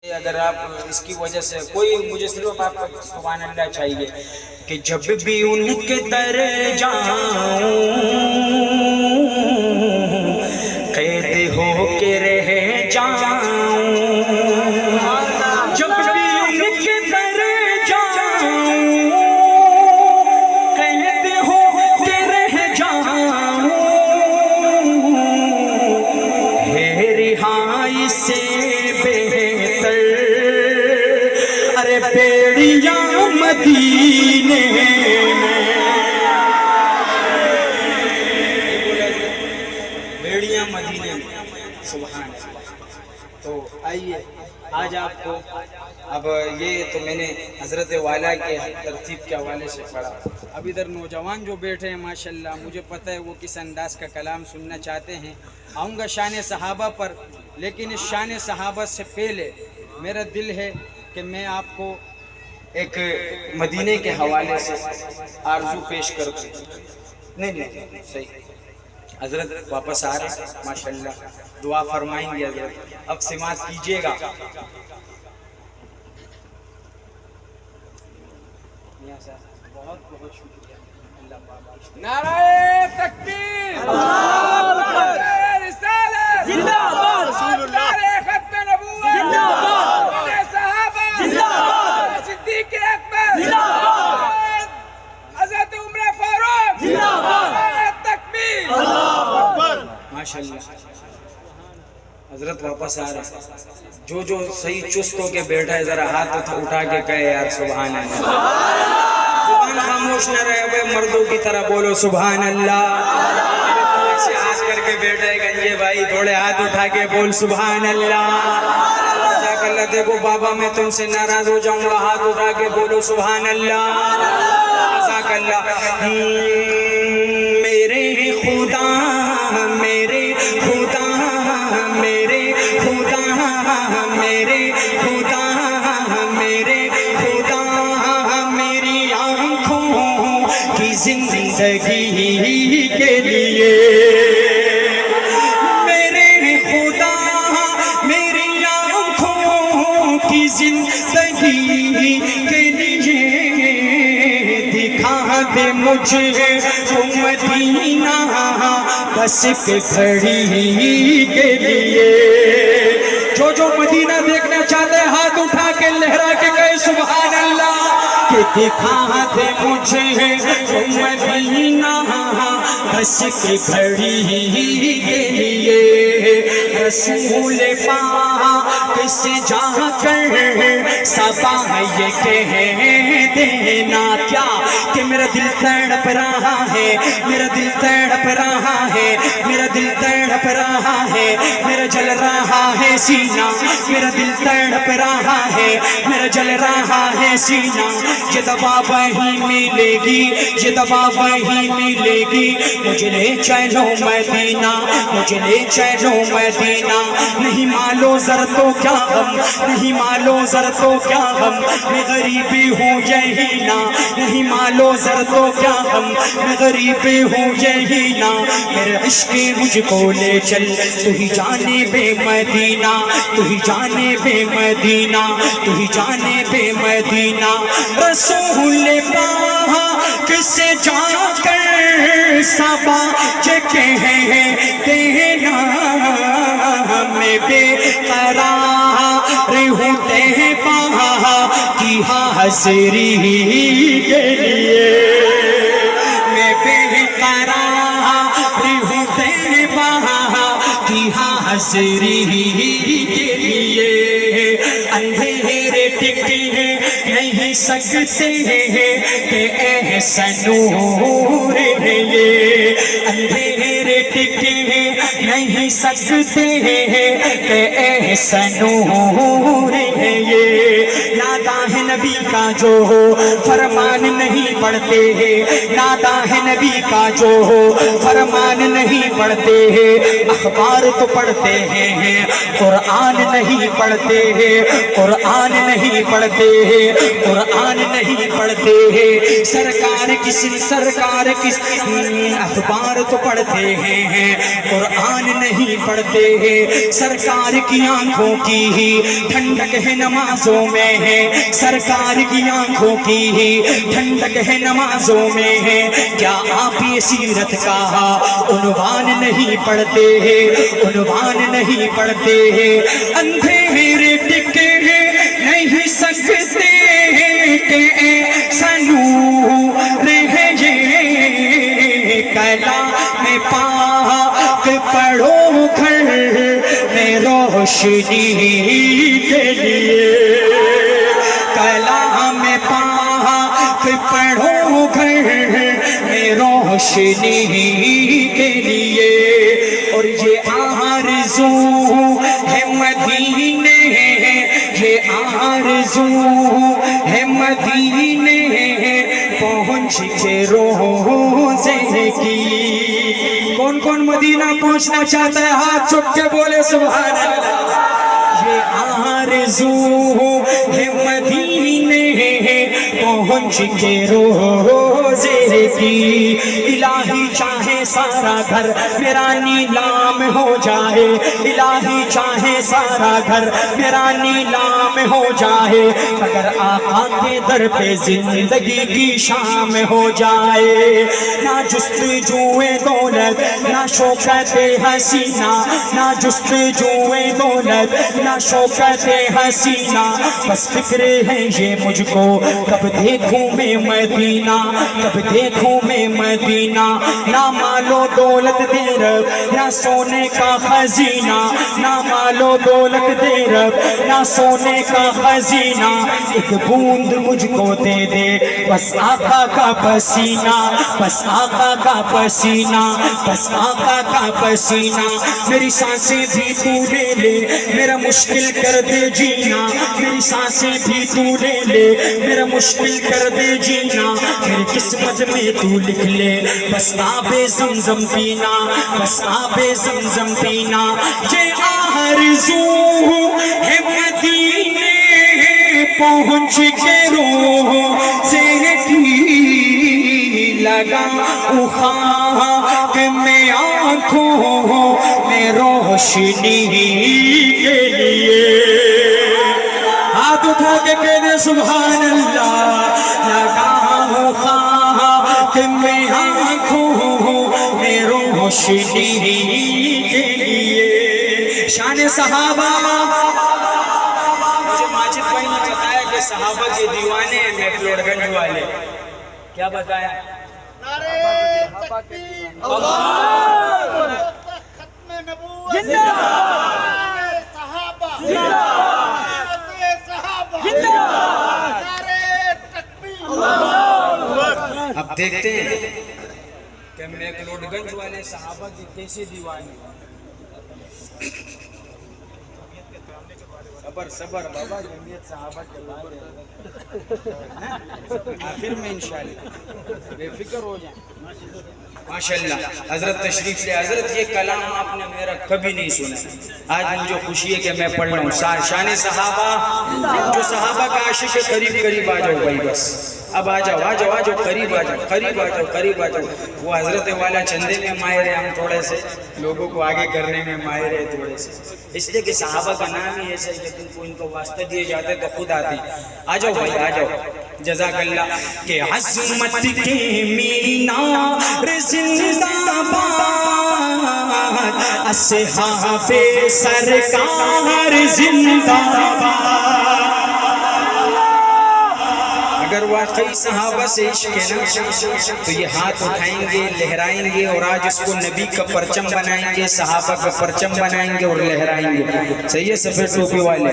اگر آپ اس کی وجہ سے کوئی مجھے صرف آپ کا سبحان اللہ چاہیے کہ جب بھی ان کے در جاؤں قید ہو کے رہ جاؤں، جب بھی ان کے در جاؤں قید ہو کے رہ جاؤں، ہے رہائی سے ارے بیڑیاں مدینے میں، بیڑیاں مدینے میں، سبحان اللہ۔ تو آئیے آج آپ کو اب یہ تو میں نے حضرت والا کے ترتیب کے حوالے سے پڑھا، اب ادھر نوجوان جو بیٹھے ہیں ماشاءاللہ مجھے پتہ ہے وہ کس انداز کا کلام سننا چاہتے ہیں۔ آؤں گا شان صحابہ پر، لیکن اس شان صحابہ سے پہلے میرا دل ہے کہ میں آپ کو ایک مدینے کے حوالے سے آرزو پیش کر دوں۔ نہیں صحیح، حضرت واپس آ رہے ہیں ماشاءاللہ، دعا فرمائیں گے حضرت، اب سماعت کیجئے گا۔ بہت بہت شکریہ، اللہ پاک۔ نعرہ تکبیر، نعرہ رسالت، زندہ باد رسول اللہ، ختم نبوت، زندہ باد صحابہ، زندہ باد صدیق اکبر، زندہ باد حضرت عمر فاروق، زندہ باد نعرہ تکبیر، اللہ اکبر۔ ماشاءاللہ حضرت واپس آ رہے ہیں، جو صحیح چست ہو کے بیٹھا ہے ذرا ہاتھ اٹھا کے کہے یار سبحان اللہ، زبان خاموش نہ رہے ہوئے مردوں کی طرح بولو سبحان اللہ۔ ایسے ہاتھ کر کے بیٹھا ہے گنجے بھائی، تھوڑے ہاتھ اٹھا کے بول سبحان اللہ۔ جزاک اللہ، دیکھو بابا میں تم سے ناراض ہو جاؤں گا، ہاتھ اٹھا کے بولو سبحان اللہ۔ جزاک اللہ۔ میرے خدا میرے خدا میرے خدا میرے خدا میرے خدا میری آنکھوں کی زندگی کے لیے، میرے خدا میری آنکھوں کی زندگی کے لیے دکھا دے مجھے وہ مدینہ بس ایک گھڑی کے لیے۔ جو مدینہ دیکھنا چاہتے ہیں ہاتھ اٹھا کے لہرا کے کہے سبحان اللہ، کہ دکھا دے مجھے وہ مدینہ بس ایک گھڑی کے لیے۔ رسول پاک سے جا کر صبا یہ کہہ دینا کیا کہ میرا دل تڑپ رہا ہے، میرا دل تڑپ رہا ہے، میرا دل تڑپ رہا ہے، میرا جل رہا ہے سینہ، میرا دل تڑپ رہا ہے، میرا جل رہا ہے سینہ۔ یہ دوا وہی ملے گی، یہ دوا وہی ملے گی، مجھے لے چلو مدینہ، مجھے لے چلو مدینہ۔ نہیں مالو زر تو کیا غم، نہیں مالو زر تو کیا غم، میں غریبی ہوں یہی نا، نہیں مالو زر تو کیا غم، میں غریبی ہوں یہی نا۔ میرے عشق مجھ کو لے چل، تو ہی جانے بے مدینہ، تو ہی جانے بے مدینہ، تو ہی جانے بے مدینہ۔ رسول پاک سے جا کر صبا یہ کہہ دینا، میں بے قرار ہوں طیبہ کی حاضری کے لیے، میں بے قرار ہوں طیبہ کی حاضری کے لیے۔ اندھیرے ٹکے نہیں سکتے کہ ایسا نور ہے یہ، اندھیرے ٹکے نہیں سکتے کہ ایسا نور ہے یہ۔ یاد ہے نبی کا جو فرمان نہیں پڑھتے ہیں، نادا ہے نبی کا جو فرمان نہیں پڑھتے ہیں، اخبار تو پڑھتے ہیں قرآن نہیں پڑھتے ہیں، قرآن نہیں پڑھتے ہیں، قرآن نہیں پڑھتے ہیں، سرکار کس اخبار تو پڑھتے ہیں قرآن نہیں پڑھتے ہیں، سرکار کی آنکھوں کی ہی ٹھنڈک ہے نمازوں میں ہے، سرکار کی آنکھوں کی ہی ٹھنڈک ہے نمازوں میں ہے، کیا آپ یہ سیرت کا عنوان نہیں پڑھتے ہیں، عنوان نہیں پڑھتے ہیں، اندھیرے ٹکے نہیں سکتے کہ ایسا نور ہے یہ کلام پاک پڑھو گھر میں روشنی کے لیے، کلام پاک پڑھو گھر میں روشنی کے لیے، اور یہ آرزو ہے مدینے، یہ آرزو ہے مدینے پہنچ کے روزے کی۔ کون کون مدینہ پہنچنا چاہتا ہے؟ ہاتھ چک کے بولے سبحان اللہ۔ یہ آرزو ہے مدینے پہنچ کے روزے کی، الہی چاہے سارا گھر میرا نیلام ہو جائے، الہی چاہے سارا گھر میرا نیلام ہو جائے، اگر آقا کے در پہ زندگی کی شام ہو جائے، نہ جستجوئے دولت نہ شوکت حسینہ، نہ جستجوئے دولت نہ شوکت حسینہ، بس فکر ہے یہ مجھ کو کب دیکھوں میں مدینہ، کب دیکھوں میں مدینہ، نہ مال و دولت دے رب نہ سونے کا خزینہ، نہ مال و دولت دے رب نہ سونے کا خزینہ، ایک بوند مجھ کو دے دے بس آقا کا پسینہ، بس آقا کا پسینہ، بس آقا کا پسینہ، میری سانسیں بھی تو لے لے میرا مشکل کر دے جینا، میری سانسیں بھی تو لے لے میرا مشکل کر دے جینا، میری قسمت میں تو لکھ لے بس آب زمزم پینا، بس آب زمزم پینا، یہ آرزو ہے مدینے پہنچ کے روزے کی، لگا خاک میں آنکھوں میں روشنی کے لیے، ہاتھ اٹھا کے کہہ دے سبحان اللہ، لگا خاک میں آنکھوں میں روشنی کے لیے، شان صحابہ۔ مجھے ماجد بھائی نے بتایا کہ صحابہ کے دیوانے ہیں میکلوڈ گنج والے، کیا بتایا؟ نعرہ تکبیر، اللہ ختم نبوت، زندہ باد صحابہ، زندہ باد صحابہ، زندہ باد نعرہ تکبیر، اللہ۔ اب دیکھتے ہیں کہ میکلوڈ گنج والے صحابہ کی کیسے دیوانے ہیں۔ صبر بابا، جمعیت صحابہ کے بعد آخر میں انشاءاللہ بے فکر ہو جائیں۔ ماشاءاللہ حضرت تشریف لے۔ حضرت یہ کلام آپ نے میرا کبھی نہیں سنا، آج مجھے خوشی ہے کہ میں پڑھ رہا ہوں۔ شان صحابہ، جو صحابہ کا عاشق ہے قریب قریب آ جاؤ بھائی، بس اب آ جاؤ آ جاؤ آ جاؤ، قریب آ جاؤ قریب آ جاؤ قریب آ جاؤ۔ وہ حضرت والا چندے میں ماہر ہے، ہم تھوڑے سے لوگوں کو آگے کرنے میں ماہر ہے تھوڑے سے، اس لیے کہ صحابہ کا نام ہی ایسا ہے، لیکن کو ان کو واسطہ دیے جاتے تو خود آتے۔ آ جاؤ بھائی آ جاؤ، جزاک اللہ۔ کہ عظمت کے مینار زندہ باد، اصحاب سرکار زندہ باد۔ اگر واقعی صحابہ سے عشق ہے نا تو یہ ہاتھ اٹھائیں گے، لہرائیں گے، اور آج اس کو نبی کا پرچم بنائیں گے، صحابہ کا پرچم بنائیں گے اور لہرائیں گے۔ صحیح ہے؟ سفید ٹوپی والے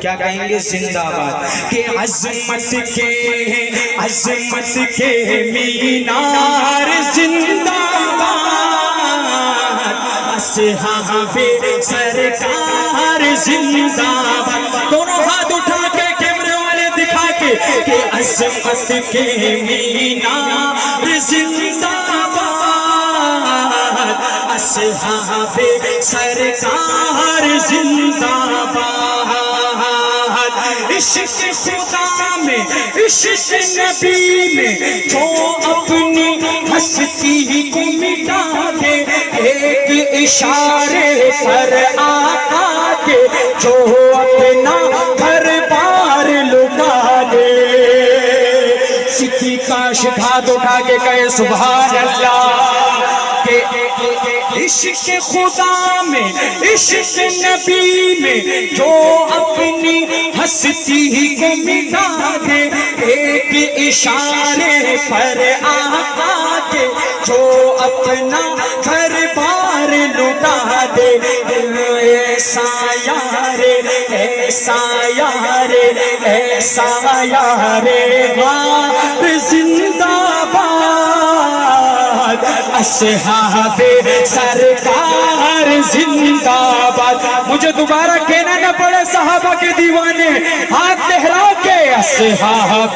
کیا کہیں گے؟ زندہ باد۔ کہ عظمت کے مینار زندہ باد، اصحاب سرکار زندہ باد۔ دونوں ہاتھ اٹھا کے کیمرے والے دکھا کے عظمت کے مینار زندہ باد، اصحاب سرکار زندہ باد، عشق خدا میں عشق نبی میں جو اپنی ہستی کو مٹا دے، ایک اشارے پر آقا کے جو اپنا گھر بار لٹا دے۔ سکھی کاش ہاتھ اٹھا کے کہے سبحان اللہ، کہ عشق خدا میں عشق نبی میں جو اپنی ہستی کو مٹا دے، ایک اشارے پر آقا کے جو اپنا گھر بار لٹا دے۔ ایسا یار ایسا یار ایسا یار غار زندہ باد، اصحاب سرکار زندہ باد۔ مجھے دوبارہ کہنا نہ پڑے صحابہ کے دیوانے، ہاتھ لہرا کے اصحاب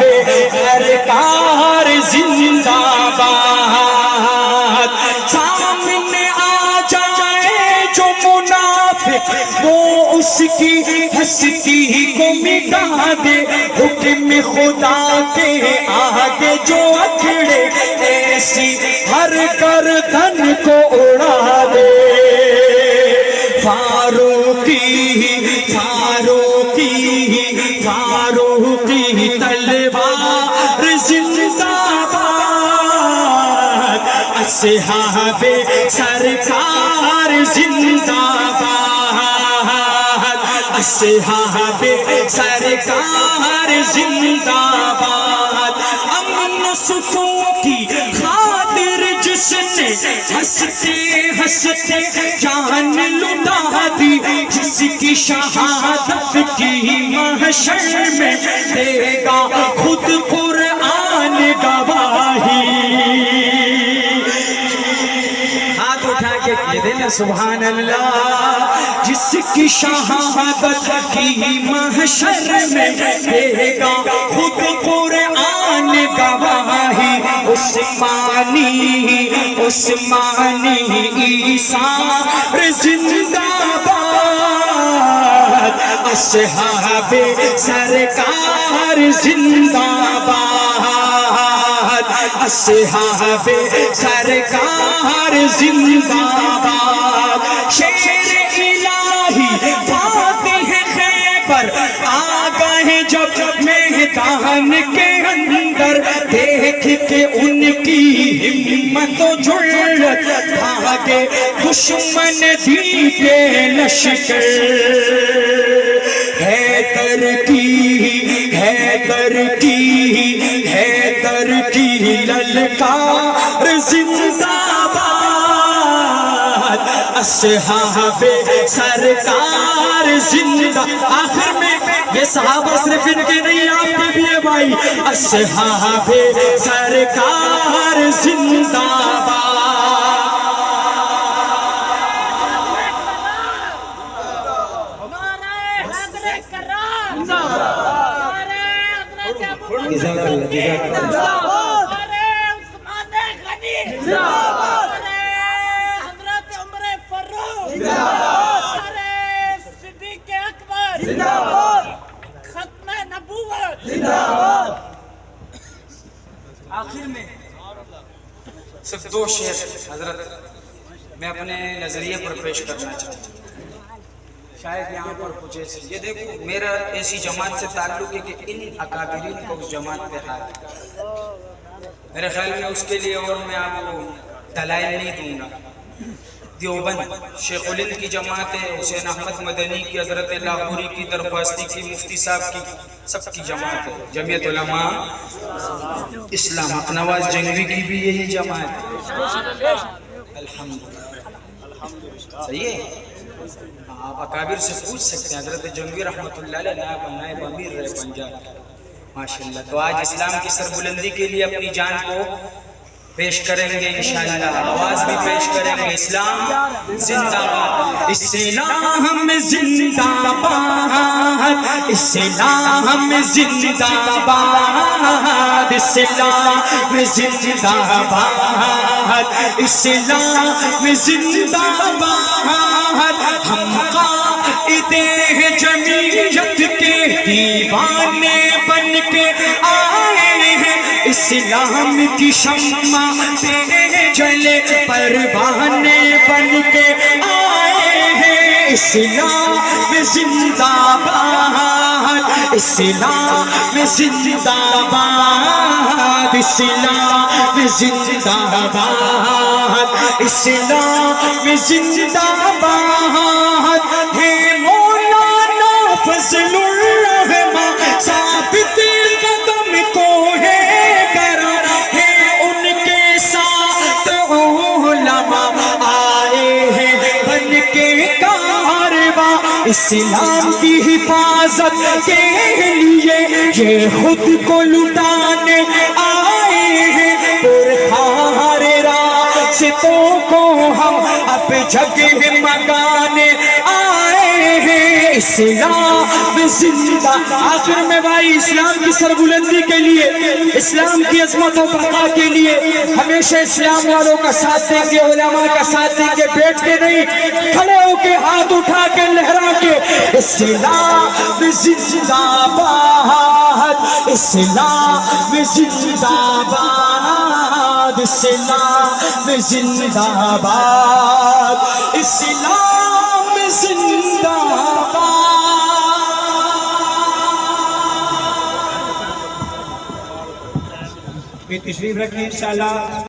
سرکار زندہ باد۔ سامنے آ جائے جو منافق وہ اس کی ہستی کو مٹا دے، حکم خدا کے آگے جو اکھڑے ایسی ہر گردن کو اڑا دے۔ فاروقی فاروقی فاروقی تلوار زندہ باد، اصحاب سرکار زندہ باد، اصحاب سرکار زندہ باد۔ امن و سکون کی خاطر جس نے ہنستے ہنستے جان لٹا دی، جس کی شہادت کی محشر میں دے گا خود قرآن گواہی۔ ہاتھ اٹھا کے کہہ دینا سبحان اللہ، جس کی شہادت کی محشر میں دے گا خود قرآن گواہی۔ عثمانی عثمانی عیسیٰ زندہ باد، اصحاب سرکار زندہ باد، اصحاب سرکار زندہ باد۔ شیر الہی فاتح خیبر آ گئے جب میدان کے اندر، دیکھ کے ان کی ہمت و جرأت بھاگے دشمن دی کے لشکر۔ حیدر کی حیدر کی حیدر کی للکار زندہ باد، اصحاب سرکار زندہ۔ آخر میں یہ صحابہ صرف ان کے نہیں آپ کے بھی ہے بھائی، اصحاب سرکار زندہ باد۔ آخر میں صرف دو شعر حضرت میں اپنے نظریے پر پیش کرنا چاہتا ہوں، شاید یہاں پر کچھ ایسی، یہ دیکھو میرا ایسی جماعت سے تعلق ہے کہ ان اکابرین کو اس جماعت پہ ہاتھ، میرے خیال میں اس کے لیے اور میں آپ کو دلائل نہیں دوں گا۔ دیوبند شیخ الہند کی جماعت ہے، حسین احمد مدنی کی، حضرت لاہوری کی، درخواستی کی، مفتی صاحب کی، سب کی جماعت ہے۔ جمعیت علماء اسلام نواز جنگوی کی بھی یہی جماعت ہے، الحمدللہ صحیح ہے۔ آپ اکابر سے پوچھ سکتے ہیں، حضرت جنگوی رحمۃ اللہ علیہ نائب امیر رہے پنجاب ماشاءاللہ، تو آج اسلام کی سربلندی کے لیے اپنی جان کو پیش کریں گے انشاءاللہ، آواز بھی پیش کریں گے. اسلام زندہ باد، اسلام زندہ باد، اسلام زندہ باد، اسلام زندہ باد، اسلام زندہ باد. ہم قائد جمعیت کے دیوانے بن کے آئے ہیں، اسلام کی شمع پہ جلے پروانے بن کے آئے ہیں. اسلام زندہ باد، اسلام زندہ باد، اسلام زندہ باد، اسلام زندہ باد. ہے مولانا فضل الرحمن ثابت قدم کو ہے کرا، ہے ان کے ساتھ علماء آئے ہیں بن کے کارواں. اسلام کی حفاظت کے لیے یہ خود کو لٹانے آئے ہیں. پرخار راستوں کو ہم اب جگہ مگانے آئے ہیں. اسلام زندہ. آخر میں بھائی اسلام کی سربلندی کے لیے، اسلام کی عظمت و بقا کے لیے ہمیشہ اسلام والوں کا ساتھ دیں گے، علماء کا ساتھ دیں گے. بیٹھ کے نہیں، کھڑے ہو کے ہاتھ اٹھا کے لہرا کے اسلام زندہ باد، اسلام زندہ باد، اسلام زندہ باد، اسلام زندہ باد. تشریف رکھیں انشاءاللہ.